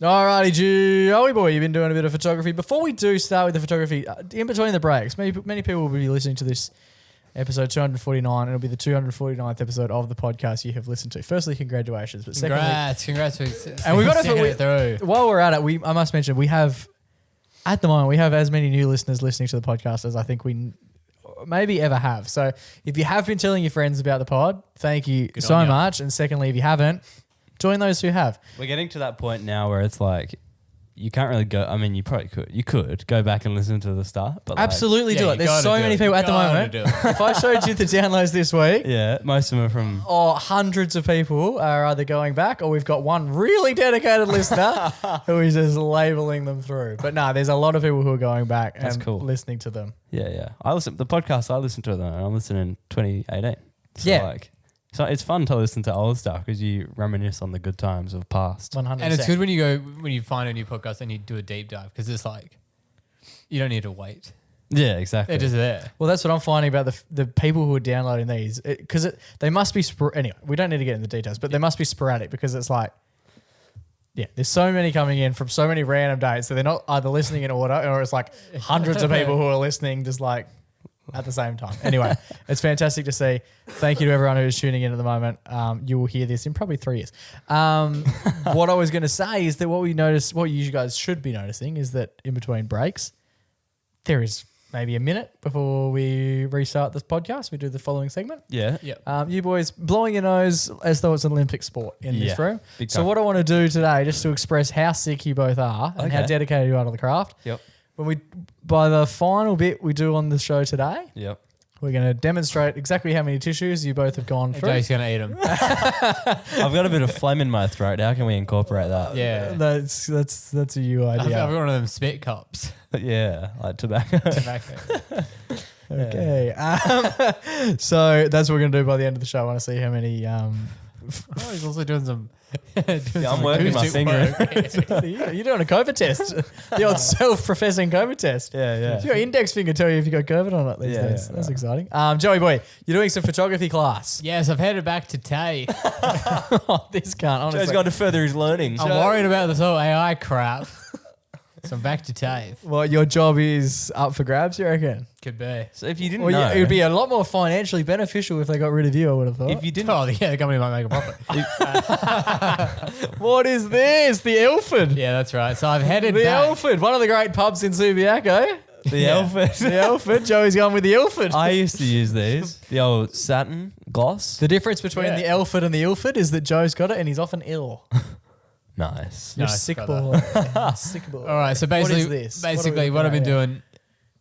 Alrighty, Joey boy, you've been doing a bit of photography. Before we do start with the photography, in between the breaks, many people will be listening to this episode 249. It'll be the 249th episode of the podcast you have listened to. Firstly, congratulations. But Congrats. And we've got to while we're at it, I must mention, at the moment, we have as many new listeners listening to the podcast as I think we maybe ever have. So if you have been telling your friends about the pod, thank you so much. And secondly, if you haven't, join those who have. We're getting to that point now where it's like, you can't really go. I mean, you probably could. You could go back and listen to the start. But absolutely do it. There's so many people at the moment. If I showed you the downloads this week, yeah, most of them are from. Hundreds of people are either going back, or we've got one really dedicated listener who is just labeling them through. But no, there's a lot of people who are going back and listening to them. Yeah. The podcast I listen to them, and I'm listening in 2018. So So it's fun to listen to old stuff because you reminisce on the good times of past. 100%. And it's good when you find a new podcast and you do a deep dive because it's like, you don't need to wait. Yeah, exactly. They're just there. Well, that's what I'm finding about the people who are downloading these, because they must be anyway. We don't need to get into the details, but they must be sporadic because it's like, there's so many coming in from so many random dates, so they're not either listening in order or it's like hundreds of people who are listening just like at the same time. Anyway, it's fantastic to see. Thank you to everyone who is tuning in at the moment. You will hear this in probably 3 years. What I was going to say is that what you guys should be noticing is that in between breaks, there is maybe a minute before we restart this podcast. We do the following segment. Yeah. You boys blowing your nose as though it's an Olympic sport in this room. So what I want to do today, just to express how sick you both are and how dedicated you are to the craft. Yep. By the final bit we do on the show today, we're going to demonstrate exactly how many tissues you both have gone through. Jay's going to eat them. I've got a bit of phlegm in my throat. How can we incorporate that? Yeah. That's a you idea. I've got one of them spit cups. Yeah, like tobacco. Okay. So that's what we're going to do by the end of the show. I want to see how many... he's also doing some... I'm working my finger. You're doing a COVID test. The old self-professing COVID test. Yeah. Does your index finger tell you if you got COVID or not these days? That's exciting. Joey boy, you're doing some photography class. Yes, I've headed back to TAFE. This can't, honestly. Joe's got to further his learning. I'm worried about this whole AI crap. So I'm back to TAFE. Well, your job is up for grabs, you reckon? Could be. So if you didn't know... it would be a lot more financially beneficial if they got rid of you, I would have thought. If you didn't... the company might make a profit. What is this? The Ilford. Yeah, that's right. So I've headed back. The Ilford, one of the great pubs in Subiaco. The Ilford. The Ilford. Joey's gone with the Ilford. I used to use these. The old satin gloss. The difference between the Ilford and the Ilford is that Joe's got it and he's often ill. Nice. You're sick boy. Sick boy. All right, so basically, what is this? Basically, what I've been doing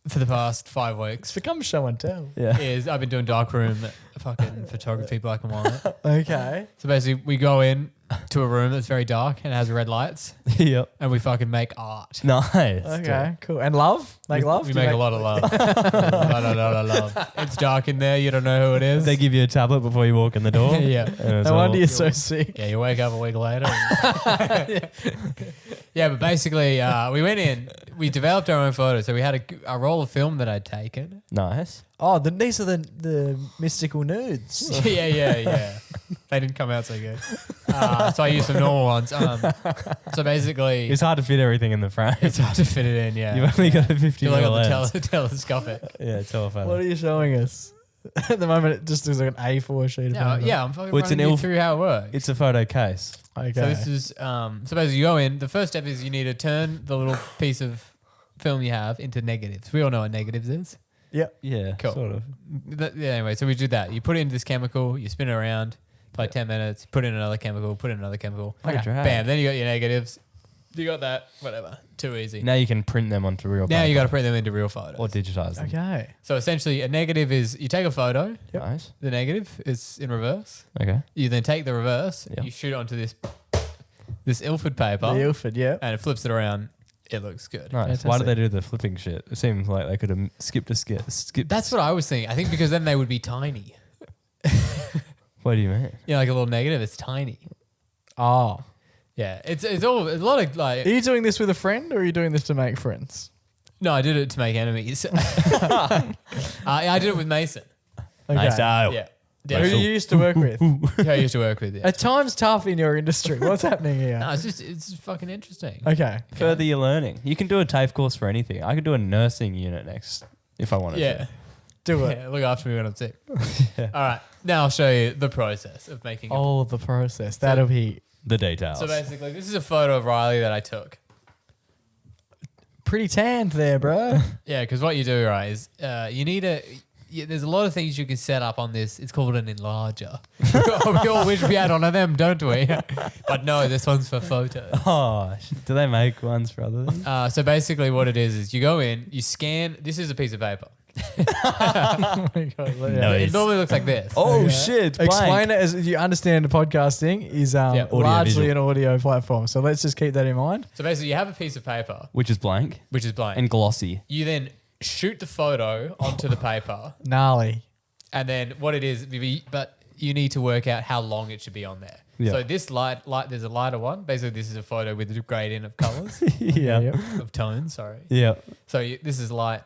for the past 5 weeks. It's become show and tell. Is I've been doing darkroom fucking photography, black and white. Okay. So basically, we go in to a room that's very dark and has red lights. Yep. And we fucking make art. Nice. Okay, cool. And love? Make love? We make a lot of love. a lot of love. It's dark in there. You don't know who it is. They give you a tablet before you walk in the door. Yeah. No wonder you're so sick. Yeah, you wake up a week later. Yeah, but basically, we went in. We developed our own photos. So we had a roll of film that I'd taken. Nice. Oh, these are the mystical nudes. Yeah. They didn't come out so good. So I used some normal ones. So basically... It's hard to fit everything in the frame. It's hard to fit it in, yeah. You've only got a 50 You're like lens. the telescopic. Yeah, telephoto. What are you showing us? At the moment, it just looks like an A4 sheet of paper. Yeah, I'm fucking running you through how it works. It's a photo case. Okay. So this is... so basically you go in. The first step is you need to turn the little piece of film you have into negatives. We all know what negatives is. Yep. Yeah, cool. Sort of. Anyway, so we do that. You put it into this chemical, you spin it around for like 10 minutes, put in another chemical, put in another chemical. Okay. Bam, then you got your negatives. You got that, whatever. Too easy. Now you can print them onto real paper. Now you got to print them into real photos. Or digitize them. Okay. So essentially a negative is you take a photo. Yep. Nice. The negative is in reverse. Okay. You then take the reverse, Yep. you shoot it onto this Ilford paper. The Ilford, yeah. And it flips it around. It looks good. Nice. Fantastic. Why did they do the flipping shit? It seems like they could have skipped a skip. That's what I was thinking. I think because then they would be tiny. What do you mean? Yeah, like a little negative, it's tiny. Oh. Yeah, it's a lot of like. Are you doing this with a friend or are you doing this to make friends? No, I did it to make enemies. I did it with Mason. Okay. Nice. Yeah. Yeah. Who you used to work with? Who I used to work with. Yeah. At times tough in your industry. What's happening here? No, it's just fucking interesting. Okay. Further your learning. You can do a TAFE course for anything. I could do a nursing unit next if I wanted Yeah. to. Do it. Yeah, look after me when I'm sick. All right. Now I'll show you the process of making it. Oh, the process. That'll be The details. So basically, this is a photo of Riley that I took. pretty tanned there, bro. Yeah, because what you do, right, is you need there's a lot of things you can set up on this. It's called an enlarger. We all wish we had one of them, don't we? But no, this one's for photos. Oh, do they make ones for other things? So basically what it is you go in, you scan. This is a piece of paper. Oh my God. No, Yeah. It normally looks like this. Oh Okay. shit! It's Explain blank. it as you understand. Podcasting is audio largely visual. an audio platform, so let's just keep that in mind. So basically you have a piece of paper, Which is blank which is blank. and glossy. You then shoot the photo onto the paper. Gnarly. And then what it is, but you need to work out how long it should be on there. Yeah. So this light, there's a lighter one. Basically, this is a photo with a gradient of colors, Yeah. Yep. of tones, sorry. Yeah. So this is light.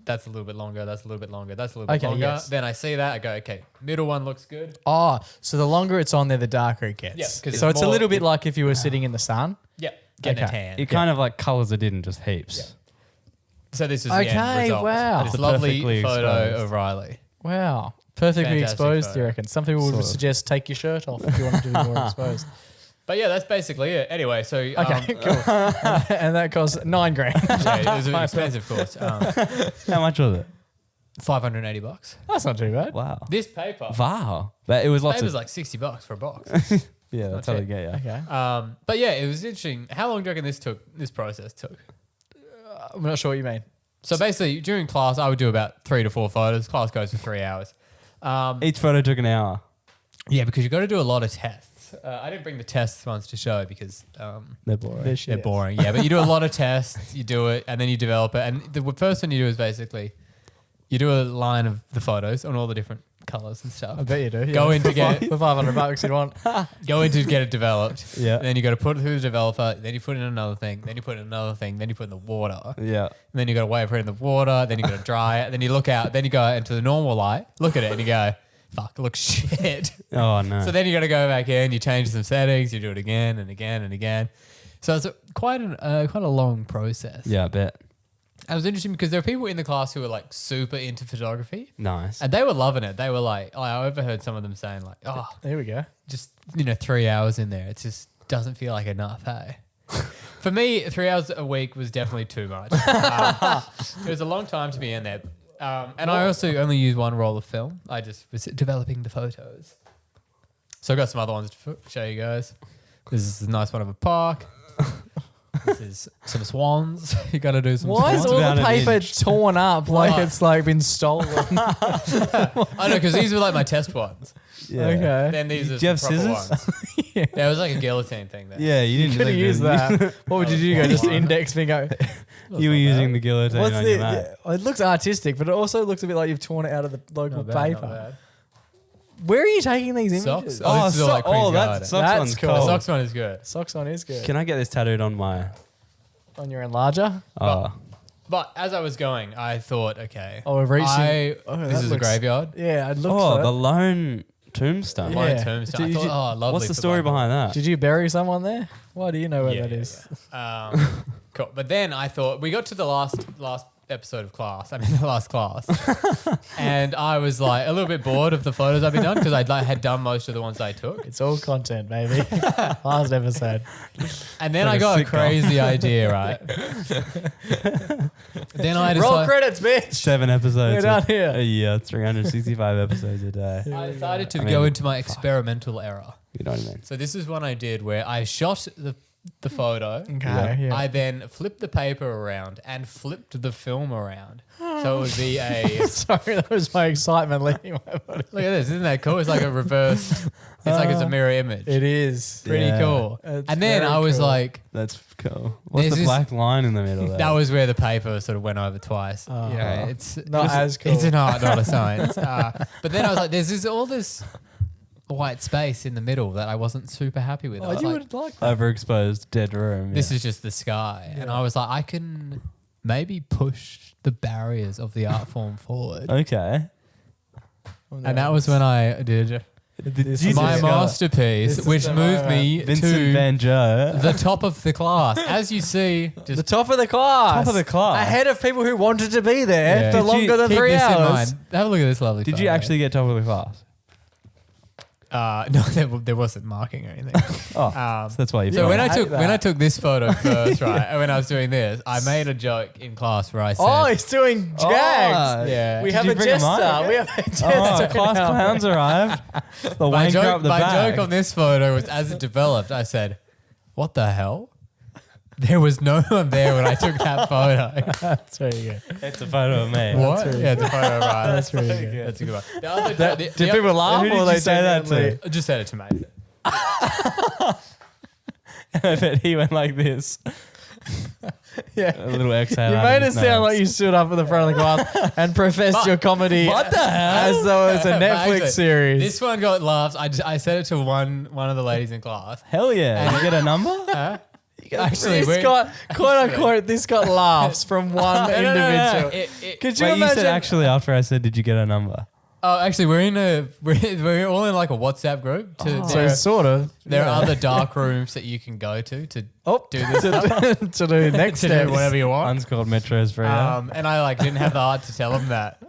That's a little bit longer. That's a little bit longer. That's a little bit Okay, longer. yes. Then I see that. I go, okay, middle one looks good. Oh, so the longer it's on there, the darker it gets. Yeah, 'cause so it's it's a more- little bit like if you were sitting in the sun. Yep. Getting a Okay. tan. It kind of like colours it in just heaps. So this is the Okay, end result. wow. This It's lovely perfectly photo exposed. of Riley. Wow. Perfectly Fantastic exposed, do you photo. reckon? Some people would Sort of. suggest take your shirt off if you want to be more exposed. But yeah, that's basically it. Anyway, so Okay, cool. And that costs $9 grand. yeah, it was an expensive course. How much was it? $580. That's not too bad. Wow. This paper. Wow. But it was lots Paper's of. like $60 for a box. Yeah, that's how they get you. Okay. But yeah, it was interesting. How long do you reckon this process took? I'm not sure what you mean. So basically, during class, I would do about 3 to 4 photos. Class goes for 3 hours. Each photo took an hour. Yeah, because you got to do a lot of tests. I didn't bring the tests ones to show because They're boring. They're shit. they're boring. Yeah, but you do a lot of tests. You do it, and then you develop it. And the first one you do is basically you do a line of the photos on all the different colors and stuff. I bet you do. Yeah. Go in to get for $500 you'd want. go in to get it developed. Yeah. Then you got to put it through the developer. Then you put in another thing. Then you put in another thing. Then you put in the water. Yeah. And then you got to wait for it in the water. Then you got to dry it. Then you look out. Then you go into the normal light. Look at it and you go, "Fuck, it looks shit." Oh, no. So then you got to go back in. You change some settings. You do it again and again and again. So it's quite a long process. Yeah, I bet. It was interesting because there were people in the class who were like super into photography, Nice. and they were loving it. They were like, I overheard some of them saying like, "Oh, There we go. just 3 hours in there. It just doesn't feel like enough." Hey, for me, 3 hours a week was definitely too much. It was a long time to be in there, and I also only used one roll of film. I just was developing the photos. So I got some other ones to show you guys. This is a nice one of a park. This is some swans. You got to do some. Why is swans. all about the an paper inch. torn up like Why? it's like been stolen? I know because these were like my test ones. Yeah. Okay. Then these are Do you have some proper scissors? ones. Yeah, it was like a guillotine thing there. Yeah, you didn't Could have used that. What would you do? Go just index finger. You were using the guillotine What's on the? your mat. Yeah, it looks artistic, but it also looks a bit like you've torn it out of the local Not bad, not paper. bad. Where are you taking these images? Socks? Oh, this is all like Queen's Garden. Socks That's one's cool. The cool. socks one is good. Socks on is good. Can I get this tattooed on my? On your enlarger? Oh, But as I was going, I thought, okay. Oh, we're reaching. Oh, this that is a looks- graveyard. Yeah, it looks. oh, like the that. lone tombstone. Yeah. Mine tombstone. I Did thought, you- oh, lovely. What's the for story Black behind that? Did you bury someone there? Why do you know where Yeah, that yeah, is? Cool. But then I thought we got to the last episode of class. I mean, the last class, and I was like a little bit bored of the photos I've been done because I had done most of the ones I took. It's all content, baby. Last episode. And then Like I a got a sitcom. crazy idea, right? Then I Roll decided, credits, bitch. 7 episodes. We're done here. A year, 365 episodes a day. I decided to I go mean, into my experimental era. You know what I mean? So this is one I did where I shot the photo. Okay, yeah. I then flipped the paper around and flipped the film around. So it would be a Sorry, that was my excitement leaving my body. look at this, isn't that cool? It's like a reverse. It's like it's a mirror image. It is. Pretty Yeah. cool. It's And then very I was cool. like, That's cool. What's There's the this- black line in the middle there? that was where the paper sort of went over twice. Oh. You know, it's Not as cool. It's an art, not a science. But then I was like, there's all this white space in the middle that I wasn't super happy with. I Oh, was you like, would like that. overexposed dead room. this yeah. is just the sky. And I was like, I can maybe push the barriers of the art form forward. Okay. And that was when I did This my is- masterpiece, This is which the moved moment. me Vincent to Van Gogh. the top of the class. As you see, The just top of the class. Top of the class. Ahead of people who wanted to be there Yeah. for Did you longer than keep 3 this in hours. mind. Have a look at this lovely Did you photo. actually get top of the class? No, there wasn't marking or anything. Oh, Um, so that's why you. So failed. when I hate took that. when I took this photo first, right, and when I was doing this, I made a joke in class where I said, Oh, he's doing Oh, jags. yeah. We Did have you a bring a jester. mic? We have a jester. Oh, class now. clowns arrived. The my wanker up the my bag. joke on this photo was as it developed, I said, "What the hell?" There was no one there when I took that photo. That's very good. It's a photo of me. What? really Yeah, it's a photo, right? That's really good. That's a good one. The other, Did people laugh Who did or you they say that genuinely- I just said it to mate. I bet he went like this. Yeah. A little exhale. You out made of it his sound nose. like you stood up at the front of the class and professed your comedy. What the hell? As though it's a But Netflix actually, series. This one got laughs. I said it to one of the ladies in class. Hell yeah! You get a number? Huh? Actually, this we're- got, quote unquote, this got laughs from one No, no, no, no. individual. Could you Wait, you imagine? said actually after I said, did you get a number? Oh, actually, we're all in like a WhatsApp group. so sort of. There yeah. are other dark rooms that you can go to do this stuff, to do next to step. do whatever you want. One's called Metros for you. And I like didn't have the heart to tell them that.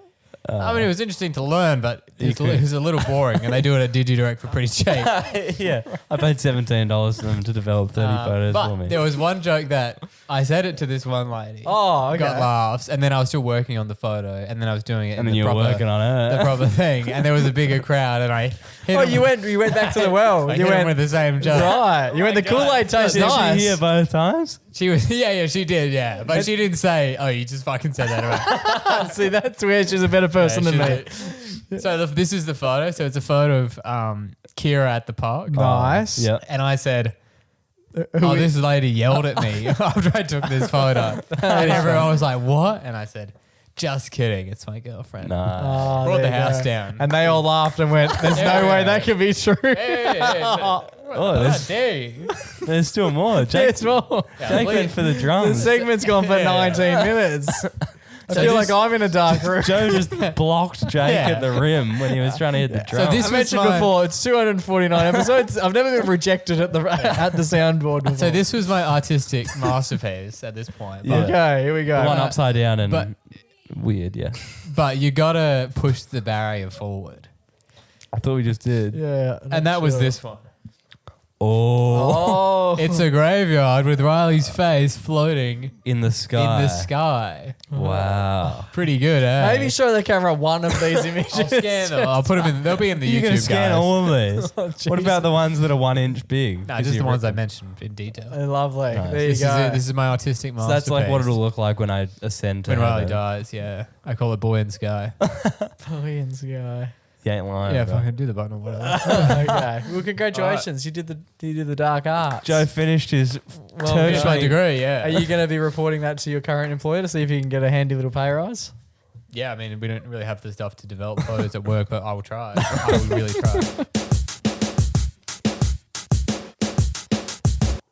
I mean, it was interesting to learn, but it was a little boring, and they do it at DigiDirect for pretty cheap. Yeah, I paid $17 for them to develop 30 photos but for me. there was one joke that I said it to this one lady. Oh, okay. Got laughs, and then I was still working on the photo, and then I was doing it. and in then the you were proper, working on the it. proper thing, and there was a bigger crowd, and I hit Oh, him- you went back to the well. I You hit him went with the same joke. right. You went the my God. Kool-Aid tastes Did nice. you hear both times? She was, yeah, she did, yeah, but she didn't say, "Oh, you just fucking said that." Right? See, that's where she's a better person than me. So this is the photo. So it's a photo of Kira at the park. Nice. Yeah. And I said, "Oh, this lady yelled at me after I took this photo," and everyone was like, "What?" And I said, "Just kidding. It's my girlfriend." Nah. Oh, Brought there the you house go. down. And they all laughed and went, "There's Yeah. no way that could be true." Hey, Oh, how dare you? there's still more. Jake, There's more. Jake went for the The drums. segment's gone for Yeah. 19 minutes. I So feel this- like I'm in a dark room. Joe just blocked Jake Yeah. at the rim when he was trying to hit the So drum. this I was mentioned my- before, it's 249 episodes. I've never been rejected at the soundboard before. So this was my artistic masterpiece at this point. Yeah. Okay, here we go. The one upside down and but- weird, yeah. But you gotta push the barrier forward, I thought we just did. Yeah. and that was this one. Oh, Oh. It's a graveyard with Riley's face floating in the sky. in the sky. Wow. Pretty good, eh? Maybe show the camera one of these images. I'll scan them. I'll put them in. They'll be in the You're YouTube. going to scan guys. all of these. Oh, What about the ones that are 1 inch big? No, 'Cause just you the ones I ripped them. mentioned in detail. Lovely. Nice. There you This is go. it. This is my artistic So masterpiece. that's like what it'll look like when I ascend to when Riley heaven. dies. Yeah, I call it Boy in Sky. Billions guy. You ain't lying. Yeah, bro. fucking do the button or whatever. Okay. Well, congratulations. You did the dark arts. Joe finished his Well, Finish my tertiary degree. Yeah. Are you going to be reporting that to your current employer to see if you can get a handy little pay rise? Yeah, I mean, we don't really have the stuff to develop photos at work, but I will try. I will really try.